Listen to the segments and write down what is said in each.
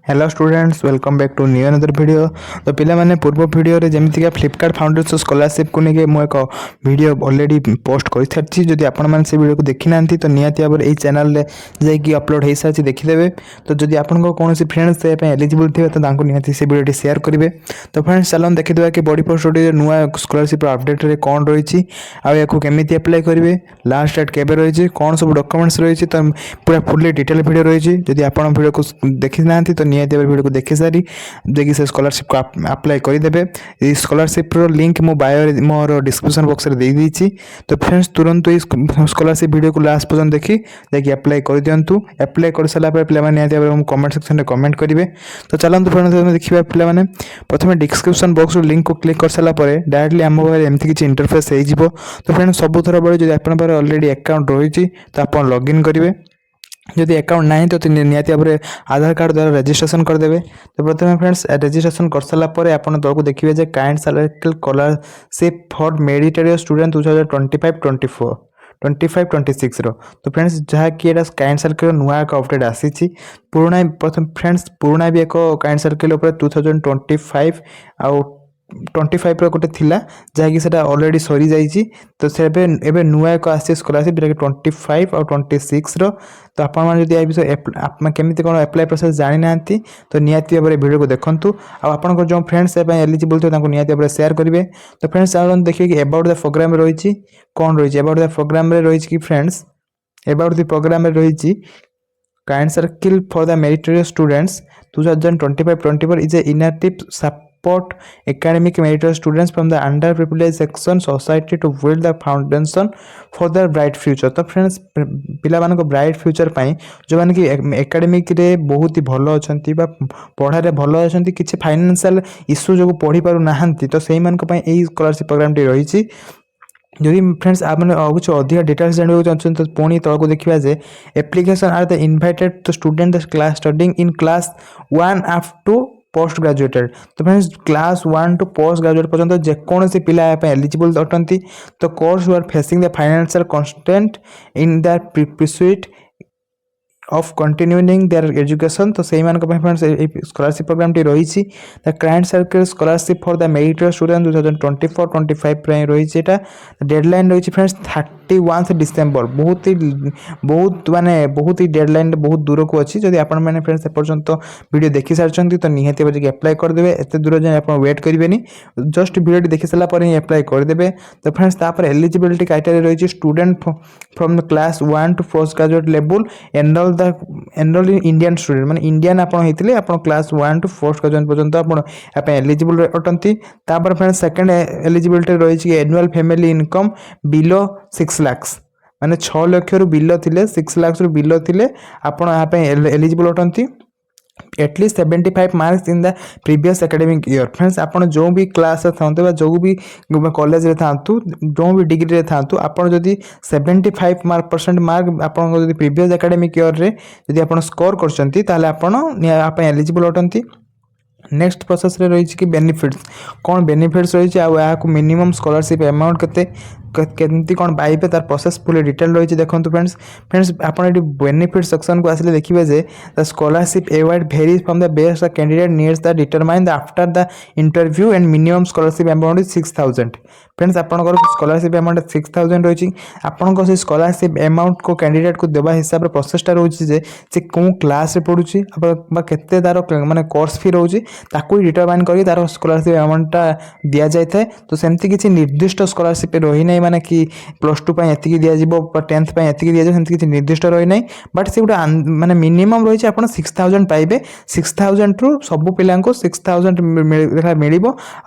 Hello students welcome back to new another video. तो पिला माने पूर्व वीडियो रे जेमति का फ्लिपकार्ट फाउंडेशन स्कॉलरशिप को लेके मो एक वीडियो ऑलरेडी पोस्ट कर सारी। जदि आपण मैंने से वीडियो को देखी ना तो निहाती भाव में चैनल रे जाइए अपलोड हो सारी देखीदे। तो जदि आपन को कौन फ्रेंड्स एलिजिबल थे तो निहाती से वीडियो शेयर करेंगे। तो फ्रेंड्स चलो देखीदा कि बॉडी पोस्ट नुआ स्कॉलरशिप अपडेट रे कौन रही आउ केमी अप्लाई करेंगे, लास्ट डेट केबे रही, कौन सब डॉक्यूमेंट्स रही, तो पूरा फुल्ली डिटेल वीडियो रही। जदि आप वीडियो को देखी ना तो निहाती वीडियो को देखी सारी देखिए से स्कॉलरशिप को अप्लाई करदे। ये स्कॉलरशिप लिंक मो बायो मोर डिस्क्रिप्शन बॉक्स रे दे दीची। तो फ्रेंड्स तुरंत ये स्कॉलरशिप वीडियो को लास्ट पर्यंत देखी देखिए अप्लाई कर दिंतु। अप्लाई कर सारा पे निहाती कमेंट सेक्शन में कमेंट करेंगे। तो चलते फ्रेंड्स देखिए पे प्रथम डिस्क्रिप्शन बॉक्स लिंक को क्लिक कर सारा डायरेक्टली आम पाखे एमती किसी इंटरफेस हो। तो फ्रेंड्स सब थर बेले जब आप ऑलरेडी अकाउंट रही तो आप लॉगिन करेंगे। जदि अकाउंट ना तो निहाती भाव में आधार कार्ड द्वारा रजिस्ट्रेशन करदे। तो प्रथम फ्रेंड्स रजिस्ट्रेशन कर सारापर आप तक देखिए kind salary scholarship for meritorious student 2025-24 तो फ्रेंड्स जहाँकि यहाँ काइंड सर्किल नुआ एक अपडेट आसी पुराना प्रथम फ्रेंड्स पुराना भी एक काइंड सर्किल 2025 आउ 25 गोटे थिला जहाँकि सेटा ऑलरेडी सरी जाइए। तो से एबे नुआ एक आसी स्कॉलरशिप जो 25 और 26 तो आप विषय केमी कौन अप्लाई प्रोसेस जानी ना तो निहाती भाव में वीडियो को देखूँ। आप जो फ्रेंड्स एलिजिबल थे निहाती भाव में शेयर करेंगे। तो फ्रेंड्स चलते देखिए कि अबाउट द प्रोग्राम रही कौन रही अबाउट द प्रोग्राम रही कि फ्रेंड्स अबाउट द प्रोग्राम रही kind circle for the meritorious students 2025-24 is a initiative support academic meritorious students from the underprivileged section society to build the foundation for their bright future। तो friends पिला मानको bright future पाई जो माने कि academic रे बहुत ही भलो अछंती बा पढ़ा रे भलो अछंती किछि फाइनेंशियल इश्यू जो पढ़ी पारु नाहंती तो सेही मानको पाई एही स्कॉलरशिप प्रोग्राम टी रही छी। जदि फ्रेंड्स आप कुछ अधिक डिटेल्स जानते चाहते तो पुणी तक देखा जे application are the invited to student class studying in class 1 up to post graduated. तो friends class 1 to post graduate पर्यंत जेकोसी पिला एलिजिबल अटंती। तो course you are facing the financial constant in the pursuit of continuing their education. तो से friends scholarship program टी रही the kind circle scholarship for the meritorious student 2024-25 रही डेडलाइन रही फ्रेंड्स 31 डिसेम्बर बहुत माने बहुत ही डेडलाइन बहुत दूर को अच्छी। जब आप फ्रेंड्स एपर्यंत वीडियो देखी सारी तो निहाती भाव अप्लाई करदे। एत दूर जाए आप वेट करेंगे जस्ट वीडियो देखी सारापर ही अप्लाई करदे। तो फ्रेंड्स तापर एलिजिबिलिटी क्राइटेरिया रही student from the class 1 to post graduate level enrol in Indian student माने इंडियन आप क्लास 1 टू पोस्ट ग्रेजुएट पर्यंत आप एलिजिबल अटंती। तापर फ्रेंड्स सेकंड एलिजिबिलिटी रही annual family income below 6 lakh माने 6 लाख रु बिलो थिले 6 लाख रु बिलो थिले आपण यहाँ एलिजिबल अटंती। At least 75 marks in the previous academic year. Friends आपन जो भी क्लास था जो भी कॉलेज रे था जो भी डिग्री रे था आप जदि 75 मार्क आप प्रीवियस एकेडमिक ईयर रे जदि आप स्कोर करछंती ताले आप एलिजिबल अटंती। नेक्स्ट प्रोसेस रे रही कि बेनिफिट्स कौन बेनिफिट्स रही है मिनिमम स्कॉलरशिप अमाउंट केमती कौन पाइबे तार प्रोसेस फुल डिटेल रही देखो। फ्रेंड्स आप बेनिफिट सेक्शन को आसिले देखिए जे the scholarship award varies from the best the candidate needs the determine the after the interview and minimum scholarship amount is 6000। Friends आपंकर स्कॉलरशिप अमाउंट 6000 रही आपंक से स्कॉलरशिप अमाउंट को कैंडिडेट को देवा हिसाब से प्रोसेसटा रोचे से कौन क्लास रे पढ़ुची केते तार माने कोर्स फी रोचे ताकू डिटरमाइन करके तार स्कॉलरशिप अमाउंटटा दिया जाए। तो सेमती किसी निर्दिष्ट स्कॉलरशिप रही ना माने कि +2 एति दिज्व 10th एति दिज्व सेमती किसी निर्दिष्ट रही ना बट से गोटे माने मिनिमम रही आप 6000 पाइबे 6000 रु सब पिला 6000 मिल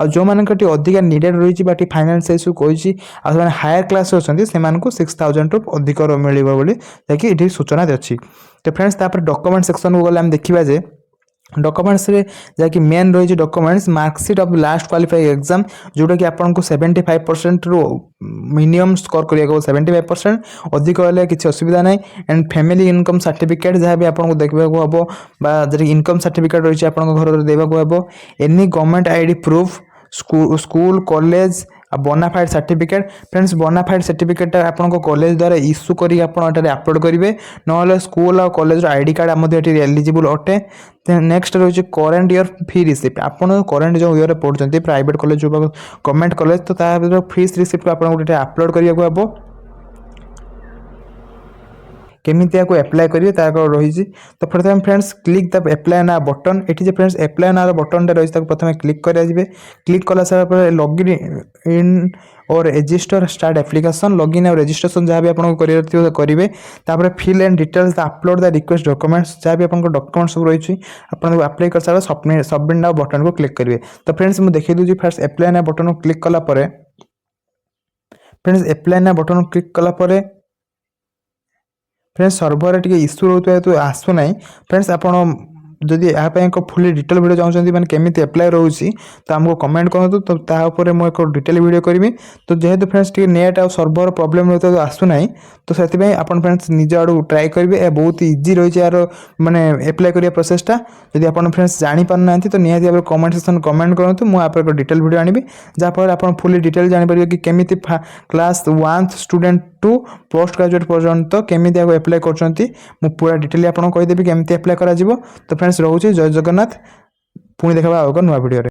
जो मान अधिक नीडेड रही बाटी फाइनेंस इश्यू कही हायर क्लास अच्छा से 6000 रु अधिक मिली ये सूचना अच्छी। तो फ्रेंड्स डॉक्यूमेंट सेक्शन को गले देखा जे डॉक्यूमेंट्स रे जाकि मेन रही documents marksheet of last qualifying exam जोटा कि आपको 75% रु मिनिमम स्कोर करिया 75% अधिक हेल्ले किसी असुविधा ना। एंड फैमिली इनकम सर्टिफिकेट जहाँ भी आपको देखा हम जब इनकम सर्टिफिकेट रही है घर देवाक हम any government ID proof school college bonafide certificate friends bonafide certificate आपन कॉलेज द्वारा इश्यू करी आपन अपलोड करेंगे ना स्कूल और कॉलेज आईडी कार्ड एलिजिबल अटे। नेक्स्ट रही करेन्ट ईयर फी रिसिप्ट आपन करेन्ट जो ईयर पढ़ुं प्राइवेट कॉलेज गवर्नमेंट कॉलेज तो तार फीस रिसिप्ट आपको गोटे अपलोड करने को हम केमिति आपको अप्लाई करिए तार रही। तो प्रथम फ्रेंड्स क्लिक द अप्लाई ना बटन ये फ्रेंड्स अप्लाई ना बटन रही प्रथम क्लिक करेंगे क्लिक कला सारा लॉगिन इन और रजिस्टर स्टार्ट एप्लिकेशन लॉगिन और रजिस्ट्रेशन जहाँ भी आपको करेंगे तापर fill and details upload the request documents जहाँ भी आपको डॉक्यूमेंट्स सब रही आपको अप्लाई कर सारा सबमिट ना बटन को क्लिक करेंगे। तो फ्रेंड्स मुझे देखिए दूसरी फास्ट अप्लाई ना बटन को क्लिक कला फ्रेंड्स अप्लाई ना बटन को क्लिक कला फ्रेंड्स सर्वर टे इश्यू रोते तो आसुना फ्रेंड्स आपड़ जदि यहाँ एक फुली डिटेल वीडियो चाहते मैंने केमी अप्लाई रोचे तो आमको कमेंट करूँ तो तापर मुझे एक डिटेल वीडियो करी। तो जेहेतु फ्रेंड्स टी नेट आ सर्वर प्रोब्लेम रोते तो आसुना तो से आप फ्रेंड्स निज आड़ ट्राए करेंगे बहुत इजी रही है यार माने अप्लाई करिया प्रोसेसटा जदि आप फ्रेंड्स जापाना तो निहाती भाव कमेंट सेक्शन कमेंट करूँ मुझे एक डिटेल वीडियो आनी जहाँफल आप फुली डिटेल जापर कि केमी class 1 student to post graduate पर्यंत केमी अप्लाई कर पूरा डिटेल आपको कहीदेवी केमी अप्लाई कर। तो फ्रेंड्स रोचे जय जगन्नाथ पुणी देखा नुआ वीडियो।